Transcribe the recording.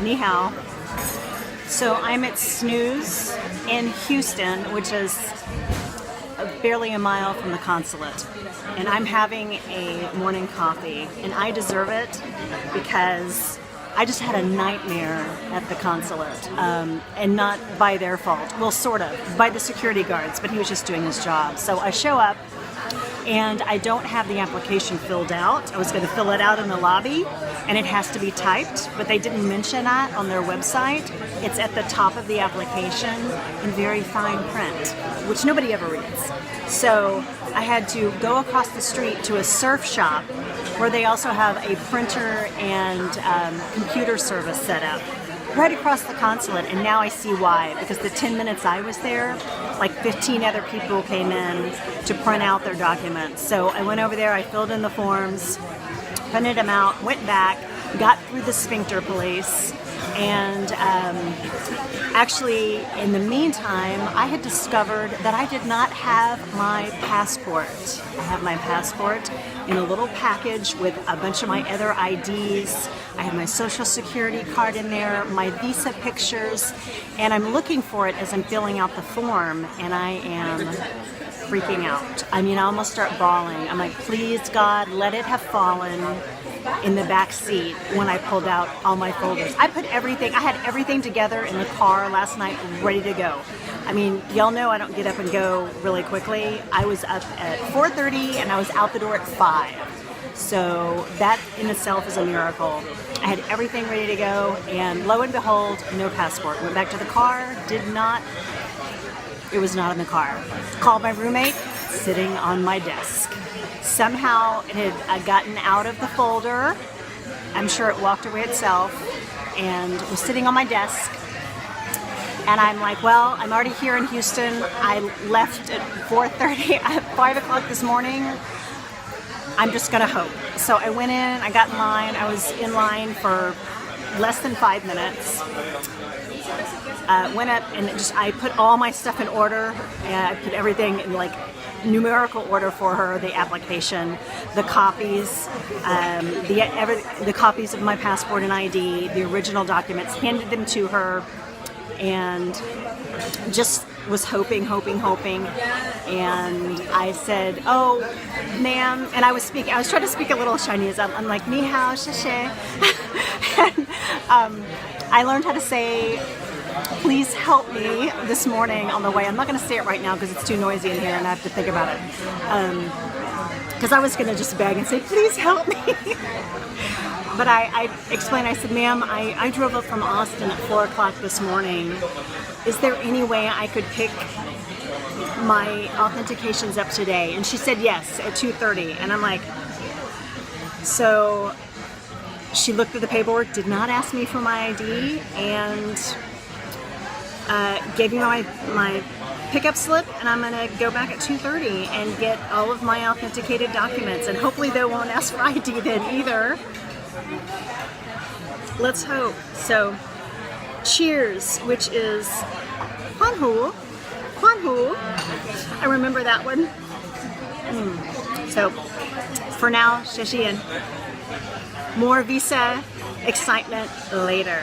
Ni hao. So I'm at Snooze in Houston, which is barely a mile from the Consulate. And I'm having a morning coffee, and I deserve it because I just had a nightmare at the Consulate, and not by their fault. Well, sort of, by the security guards, but he was just doing his job. So I show up, and I don't have the application filled out. I was going to fill it out in the lobby, and it has to be typed, but they didn't mention that on their website. It's at the top of the application in very fine print, which nobody ever reads. So I had to go across the street to a surf shop where they also have a printer and computer service set up right across the Consulate, and now I see why, because the 10 minutes I was there, like 15 other people came in to print out their documents. So I went over there, I filled in the forms, printed them out, went back, got through the sphincter police, and actually in the meantime I had discovered that I did not have my passport. I have my passport in a little package with a bunch of my other IDs. I have my social security card in there, my visa pictures, and I'm looking for it as I'm filling out the form, and I am freaking out. I mean, I almost start bawling. I'm like, please God, let it have fallen in the back seat when I pulled out all my folders. I had everything together in the car last night, ready to go. I mean, y'all know I don't get up and go really quickly. I was up at 4:30 and I was out the door at 5. So that in itself is a miracle. I had everything ready to go, and lo and behold, no passport. Went back to the car, it was not in the car. Called my roommate, sitting on my desk. Somehow it had gotten out of the folder. I'm sure it walked away itself and was sitting on my desk. And I'm like, well, I'm already here in Houston. I left at 4:30, at 5 o'clock this morning. I'm just gonna hope. So I went in, I got in line. I was in line for less than 5 minutes. Went up and I put all my stuff in order, and I put everything in like numerical order for her, the application, the copies, the copies of my passport and ID, the original documents, handed them to her, and just was hoping. And I said, oh, ma'am, and I was trying to speak a little Chinese. I'm like, ni hao, xie xie. And I learned how to say, please help me this morning on the way. I'm not going to say it right now because it's too noisy in here and I have to think about it. Because I was going to just beg and say, please help me. But I explained, I said, ma'am, I drove up from Austin at 4 o'clock this morning. Is there any way I could pick my authentications up today? And she said yes, at 2:30. And I'm like, so she looked at the paperwork, did not ask me for my ID, and gave me my pickup slip, and I'm going to go back at 2:30 and get all of my authenticated documents, and hopefully they won't ask for ID then either. Let's hope. So, cheers, which is Kwanhu. I remember that one. So, for now, 谢谢. More visa excitement later.